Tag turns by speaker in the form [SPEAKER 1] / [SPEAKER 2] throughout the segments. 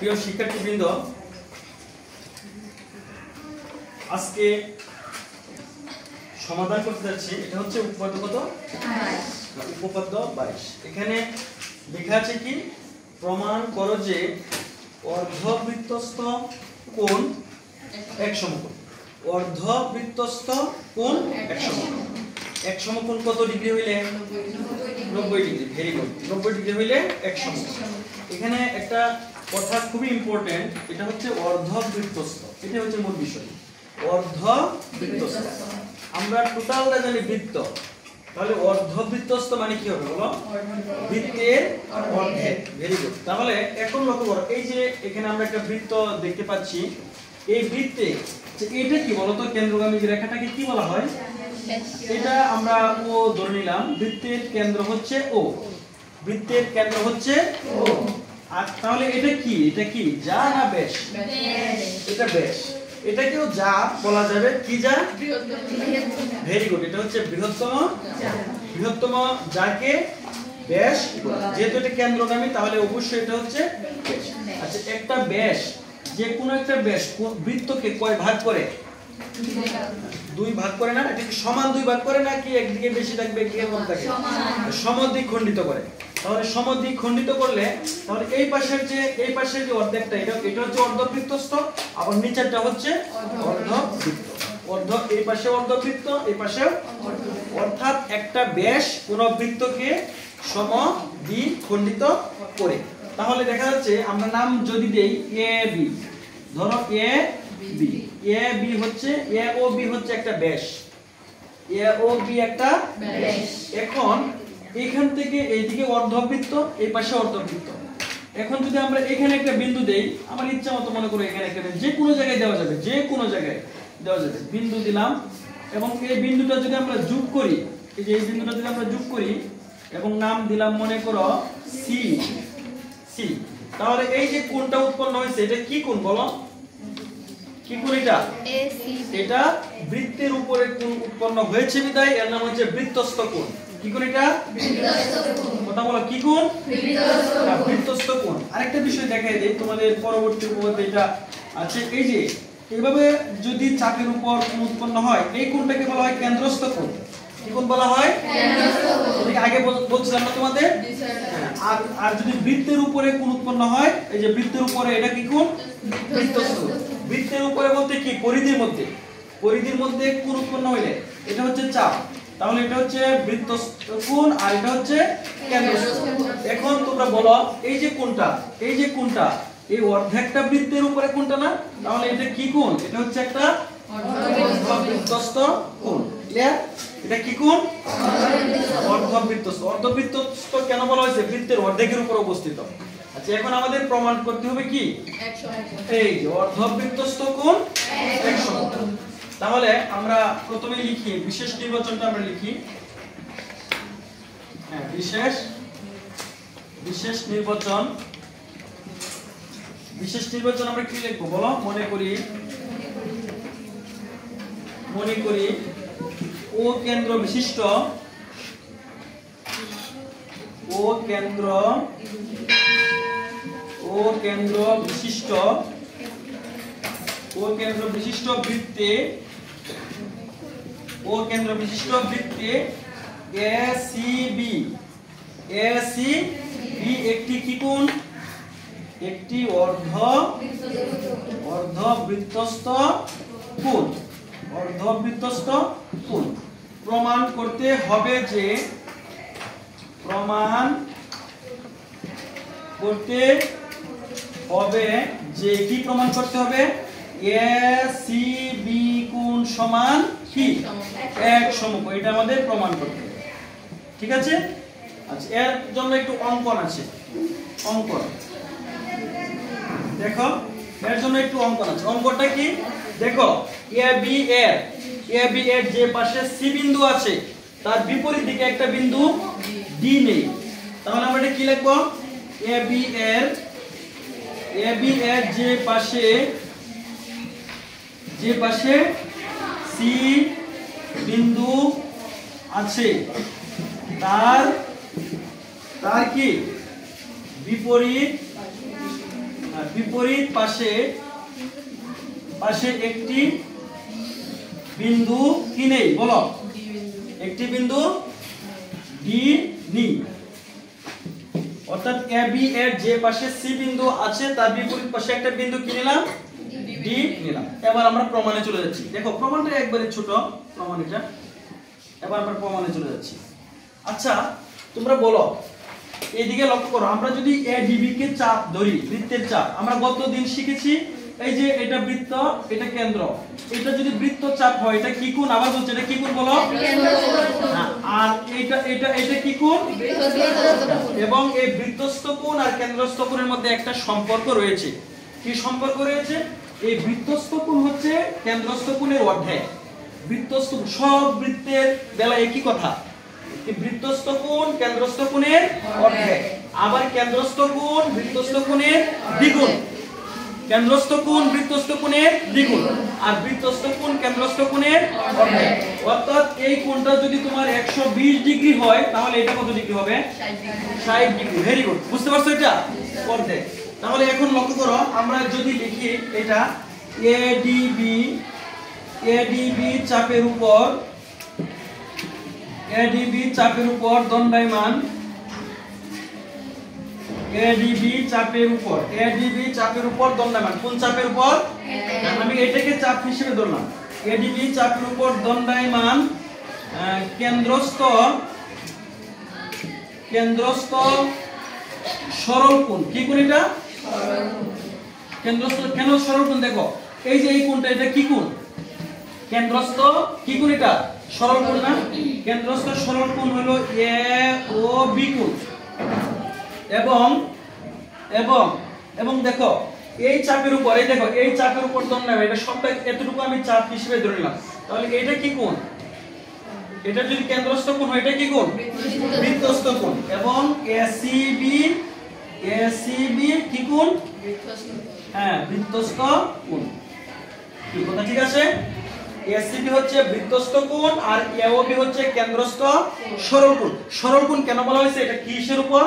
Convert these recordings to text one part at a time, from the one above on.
[SPEAKER 1] প্রিয় শিক্ষার্থীবৃন্দ, আজকে সমাধান করতে যাচ্ছি। এটা হচ্ছে উপপাদ্য কত? 22। উপপাদ্য 22। এখানে লেখা আছে কি, প্রমাণ করো যে অর্ধবৃত্তস্থ কোণ এক সমকোণ। অর্ধবৃত্তস্থ কোণ এক সমকোণ। এক সমকোণ কত ডিগ্রি হইলে? 90 ডিগ্রি। Very good. 90 ডিগ্রি হইলে এক সমকোণ। এখানে একটা কথা খুবই ইম্পর্টেন্ট, এটা হচ্ছে অর্ধবৃত্তস্থ। এটা হচ্ছে মূল বিষয়, অর্ধবৃত্তস্থ। আমরা টোটালটা জানি বৃত্ত, তাহলে অর্ধবৃত্তস্থ মানে কি হবে বলো? বৃত্তের অর্ধেক। Very good. তাহলে এখন লক্ষ্য করো, এই যে এখানে আমরা একটা বৃত্ত দেখতে পাচ্ছি। এই বৃত্তে এটা কি বলো তো? কেন্দ্রগামী রেখাটাকে কি বলা হয়? এটা আমরা ও ধরে নিলাম। বৃত্তের কেন্দ্র হচ্ছে ও। বৃত্তের কেন্দ্র হচ্ছে ও। আর তাহলে এটা কি? এটা কি যা না ব্যাস? এটা ব্যাস। এটাকেও যা বলা যাবে। কি যা? Very good. এটা হচ্ছে বৃহত্তম। বৃহত্তম যাকে ব্যাস। যেহেতু এটা কেন্দ্রগামী, তাহলে অবশ্যই এটা হচ্ছে ব্যাস। আচ্ছা, একটা ব্যাস, যে কোনো একটা ব্যাস বৃত্তকে কয় ভাগ করে? দুই ভাগ করে না? এটা কি সমান দুই ভাগ করে নাকি একদিকে বেশি থাকবে একদিকে কম থাকবে? সমদ্বিখ খণ্ডিত করে। তাহলে সমদ্বিখ খণ্ডিত করলে তাহলে এই পাশের যে অর্ধেকটা, এটা হচ্ছে অর্ধবৃত্তস্থ, আবার নিচেরটা হচ্ছে অর্ধবৃত্ত। এই পাশে অর্ধবৃত্ত, এই পাশে অর্থাৎ একটা ব্যাস কোন বৃত্তকে সমদ্বিখ খণ্ডিত করে। তাহলে দেখা যাচ্ছে আমরা নাম যদি দেই এ বি, ধরো এ বি। এ বি হচ্ছে, এ ও বি হচ্ছে একটা ব্যাস। এ ও বি একটা ব্যাস। এখন এখান থেকে এইদিকে অর্ধবৃত্ত, এই পাশে অর্ধবৃত্ত। এখন যদি আমরা এখানে একটা বিন্দু দেই, আমার ইচ্ছা মতো মনে করো এখানে একটা যে কোনো জায়গায় দেওয়া যাবে, যে কোনো জায়গায় দেওয়া যাবে। বিন্দু দিলাম এবং এই বিন্দুটা যদি আমরা যোগ করি, এই যে এই বিন্দুটা যদি আমরা যোগ করি এবং নাম দিলাম মনে করো সি। সি। তাহলে এই যে কোণটা উৎপন্ন হয়েছে, এটা কি কোণ বলো? কি কোণ এটা? এটা বৃত্তের উপরে কোণ উৎপন্ন হয়েছে বিধায় এর নাম হচ্ছে বৃত্তস্থ কোণ। কি কোণ এটা? কথা বলো, কি কোণ? বৃত্তস্থ কোণ। আরেকটা বিষয় দেখাই দেই তোমাদের পরবর্তী উপপাদ্যে, এটা আছে এই যে এইভাবে যদি চাপের উপর কোণ উৎপন্ন হয়, এই কোণটাকে বলা হয় কেন্দ্রস্থ কোণ। কি কোণ বলা হয়? কেন্দ্রস্থ কোণ। এটা আগে বলছিলাম না তোমাদের? আর যদি বৃত্তের উপরে কোণ উৎপন্ন হয়, এই যে বৃত্তের উপরে, এটা কি কোণ? বৃত্তস্থ। বৃত্তের উপরে বলতে কি? পরিধির মধ্যে। পরিধির মধ্যে কোণ উৎপন্ন হইলে এটা হচ্ছে চাপ। তাহলে এটা হচ্ছে বৃত্তস্থ কোণ আর এটা হচ্ছে কেন্দ্রস্থ। এখন তোমরা বলো, এই যে কোণটা, এই যে কোণটা, এই অর্ধেকটা বৃত্তের উপরে কোণটা না? তাহলে এটা কি কোণ? এটা হচ্ছে একটা অর্ধবৃত্তস্থ কোণ। ক্লিয়ার? এটা কি কোণ? অর্ধবৃত্তস্থ। অর্ধবৃত্তস্থ কেন বলা হয়েছে? বৃত্তের অর্ধেকের উপর অবস্থিত। আচ্ছা, এখন আমাদের প্রমাণ করতে হবে কি? এই যে অর্ধবৃত্তস্থ কোণ এক সমকোণ। তাহলে আমরা প্রথমে লিখি বিশেষ নির্বাচনটা আমরা লিখি। হ্যাঁ, বিশেষ নির্বাচন। বিশেষ নির্বাচন আমরা কি লিখবো বলো? মনে করি ও কেন্দ্র বিশিষ্ট, ও কেন্দ্র বিশিষ্ট বৃত্তে, এসিবি একটি কি কোণ? একটি অর্ধবৃত্তস্থ কোণ। অর্ধবৃত্তস্থ কোণ। প্রমাণ করতে হবে যে, কি প্রমাণ করতে হবে? এসিবি কোণ সমান কি? এক সমকোণ। এটা আমাদের প্রমাণ করতে হবে। ঠিক আছে? আচ্ছা, এর জন্য একটু অঙ্কন আছে। অঙ্কন দেখো, এর জন্য একটু অঙ্কন আছে। অঙ্কনটা কি দেখো, এবি এর যে পাশে সি বিন্দু আছে তার বিপরীত দিকে একটা বিন্দু ডি নেই। তাহলে আমরা এটা কি লিখবো? এবি এর যে পাশে সি বিন্দু আছে তার কি বিপরীত বিপরীত পাশে একটি বিন্দু কি নেই বলো, একটি বিন্দু ডি নেই। অর্থাৎ AB এর যে পাশে C বিন্দু আছে তার বিপরীত পাশে একটা বিন্দু কি নিলাম, ডি নিলাম। এবার আমরা প্রমাণে চলে যাচ্ছি। দেখো প্রমাণটা একবারে ছোট প্রমাণ এটা। এবার আমরা প্রমাণে চলে যাচ্ছি। আচ্ছা তোমরা বলো, এইদিকে লক্ষ্য করো, আমরা যদি ADB কে চাপ ধরি, বৃত্তের চাপ, আমরা গত দিন শিখেছি এই যে এটা বৃত্ত, এটা কেন্দ্র, এটা যদি বৃত্ত চাপ হয় এটা কি কোণ? আবার বলছি এটা কি কোণ বলো? আর এটা কি কোণ? এবং এই বৃত্তস্থ কোণ আর কেন্দ্রস্থ কোণের মধ্যে একটা সম্পর্ক রয়েছে। কি সম্পর্ক রয়েছে? এই বৃত্তস্থ কোণ হচ্ছে কেন্দ্রস্থ কোণের অর্ধেক। বৃত্তস্থ সব বৃত্তের বেলা একই কথা, বৃত্তস্থ কোণ কেন্দ্রস্থ কোণের অর্ধেক, আবার কেন্দ্রস্থ কোণ বৃত্তস্থ কোণের দ্বিগুণ, কেন্দ্রস্থ কোণ বৃত্তস্থ কোণের দ্বিগুণ, আর বৃত্তস্থ কোণ কেন্দ্রস্থ কোণের অর্ধেক। অর্থাৎ এই কোণটা যদি তোমার 120 ডিগ্রি হয় তাহলে এটা কত ডিগ্রি হবে? 60 ডিগ্রি। ভেরি গুড, বুঝতে পারছো এটা? অর্ধেক। তাহলে এখন লক্ষ্য করো, আমরা যদি লিখি এটা ADB চাপের উপর দণ্ডায়মান, ADB চাপের উপর দণ্ডায়মান। কোন চাপের উপর? আমি এটাকে চাপ হিসেবে ধরলাম। ADB চাপের উপর দণ্ডায়মান কেন্দ্রস্থ সরল কোণ। কি কোণ এটা? কেন্দ্রস্থ। কেন সরল কোণ? দেখো এই যে এই কোণটা, এটা কি কোণ? কেন্দ্রস্থ কি কোণ? এটা সরল কোণ না? কেন্দ্রস্থ সরল কোণ হলো AOB কোণ। এবং দেখো এই চাপের উপর, এই দেখো এই চাপের উপর দণ্ডায়মান, এটা সবটা এতটুকু আমি চাপ হিসেবে ধরে নিলাম। তাহলে এটা কি কোণ? এটা যদি কেন্দ্রস্থ কোণ হয় এটা কি কোণ? বৃত্তস্থ কোণ। এবং ACB কি কোণ? হ্যাঁ, বৃত্তস্থ কোণ। কি কথা ঠিক আছে? ACB হচ্ছে বৃত্তস্থ কোণ আর AOB হচ্ছে কেন্দ্রস্থ সরল কোণ। সরল কোণ কেন বলা হয়েছে? এটা কিসের উপর?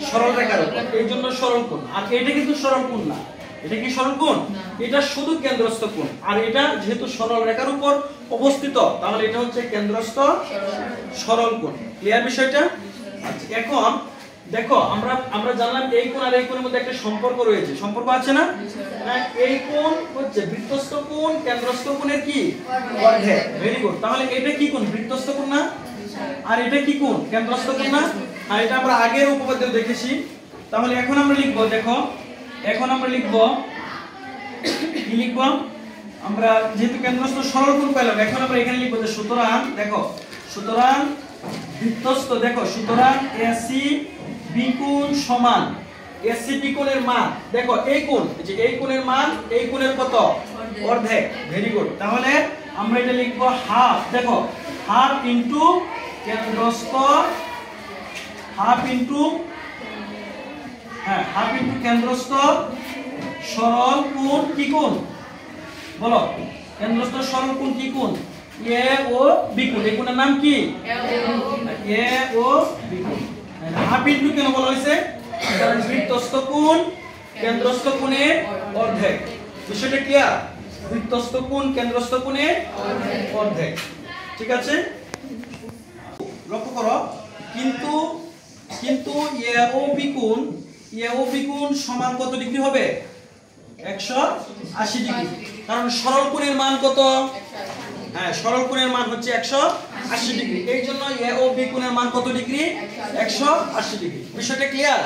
[SPEAKER 1] সরল রেখার উপর, এই জন্য সরল কোণ। আর এটা কিন্তু সরল কোণ না। এটা কি সরল কোণ? এটা শুধু কেন্দ্রস্থ কোণ। আর এটা যেহেতু সরল রেখার উপর অবস্থিত তাহলে এটা হচ্ছে কেন্দ্রস্থ সরল কোণ। ক্লিয়ার বিষয়টা? আচ্ছা এখন দেখো আমরা জানলাম এই কোণ আর এই কোণের মধ্যে একটা সম্পর্ক রয়েছে। সম্পর্ক আছে না? এই কোণ হচ্ছে বৃত্তস্থ কোণ কেন্দ্রস্থ কোণের কি? অর্ধেক। Very good. তাহলে এটা কি কোণ? বৃত্তস্থ কোণ না? আর এটা কি কোণ? কেন্দ্রস্থ কোণ না? আর এটা আমরা আগের উপপাদ্যে দেখেছি। তাহলে এখন আমরা লিখব, দেখো এখন আমরা লিখব কি লিখব? আমরা যেহেতু কেন্দ্রস্থ সরল কোণ পেলাম, এখন আমরা এখানে লিখব যে সুতরাং, দেখো সুতরাং বৃত্তস্থ, দেখো সুতরাং ACB কোণ সমান ACB কোণের মান, দেখো এই কোণ, যে এই কোণের মান এই কোণের কত? অর্ধেক। Very good. তাহলে আমরা এটা লিখব হাফ, দেখো হাফ ইনটু কেন্দ্রস্থ, হাফ ইনটু কেন্দ্রস্থ সরল কোণ। কি কোণ বলো? কেন্দ্রস্থ সরল কোণ কি কোণ? AOB কোণ। এই কোণের নাম কি? AOB কোণ। হাফ ইনটু কেন বলা হয়েছে? কারণ বৃত্তস্থ কোণ কেন্দ্রস্থ কোণের অর্ধেক। বিষয়টা ক্লিয়ার? বৃত্তস্থ কোণ কেন্দ্রস্থ কোণের অর্ধেক। ঠিক আছে? লক্ষ্য করো, কিন্তু AOB কোণ সমান কত ডিগ্রি হবে? 180 ডিগ্রি। কারণ সরল কোণের মান কত? হ্যাঁ, সরল কোণের মান হচ্ছে 180 ডিগ্রি। এই জন্য AOB কোণের মান কত ডিগ্রি? 180 ডিগ্রি। বিষয়টা ক্লিয়ার?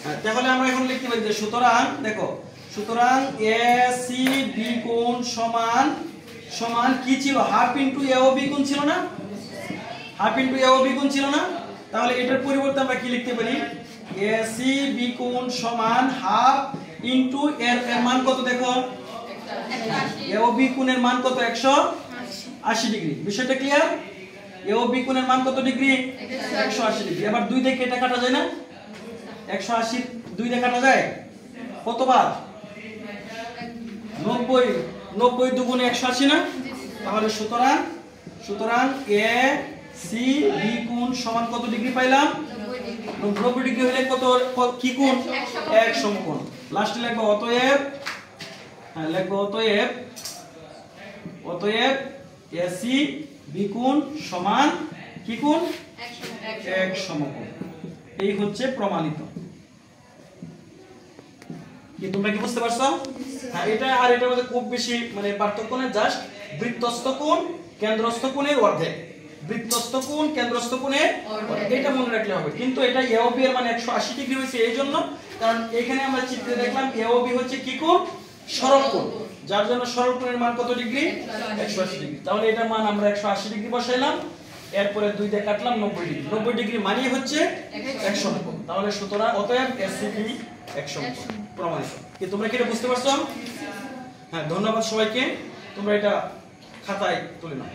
[SPEAKER 1] হ্যাঁ, তাহলে আমরা এখন লিখতে পারি যে সুতরাং, দেখো সুতরাং ACB কোণ সমান কি ছিল? হাফ ইনটু AOB কোণ ছিল না? হাফ ইনটু AOB কোণ ছিল না? তাহলে এটার পরিবর্তে আমরা কি লিখতে পারি? ACB কোণ সমান হাফ ইনটু এর মান কত? দেখো AOB কোণের মান কত? 180 ডিগ্রি। বিষয়টা ক্লিয়ার? AOB কোণের মান কত ডিগ্রি? 180 ডিগ্রি। এবার 2 থেকে এটা কাটা যায় না? 180 2 দিয়ে কাটা যায় কতবার? 90 দুগুণে 180 না? তাহলে সুতরাং ACB কোণ সমান কত ডিগ্রি পাইলাম? 90 ডিগ্রি হলে কত কি কোণ? এক সমকোণ। লাস্টে লিখবো অতএব, হ্যাঁ লিখবো অতএব এসি বি কোণ সমান কি কোণ? এক সমকোণ। এই হচ্ছে প্রমাণিত। কি তোমরা কি বুঝতে পারছো? হ্যাঁ, এটা আর এটার মধ্যে খুব বেশি মানে পার্থক্য না, জাস্ট বৃত্তস্থ কোণ কেন্দ্রস্থ কোণের অর্ধেক, বৃত্তস্থ কোণ কেন্দ্রস্থ কোণের অর্ধেক, এটা মনে রাখলে হবে। কিন্তু এটা এ ও বি এর মানে 180 ডিগ্রি হয়েছে এই জন্য, কারণ এখানে আমরা চিত্রে দেখলাম এ ও বি হচ্ছে কি কোণ? সরল কোণ, যার জন্য সরল কোণের মান কত ডিগ্রি? 180 ডিগ্রি। তাহলে এটার মান আমরা 180 ডিগ্রি বসাইলাম, এরপরে 2 দিয়ে কাটলাম 90 ডিগ্রি। 90 ডিগ্রি মানেই হচ্ছে এক সমকোণ। তাহলে সুতরাং অতএব এসিবি এক সমকোণ প্রমাণিত। কি তোমরা কি এটা বুঝতে পারছো? হ্যাঁ, ধন্যবাদ সবাইকে। তোমরা এটা খাতায় তুলে নাও।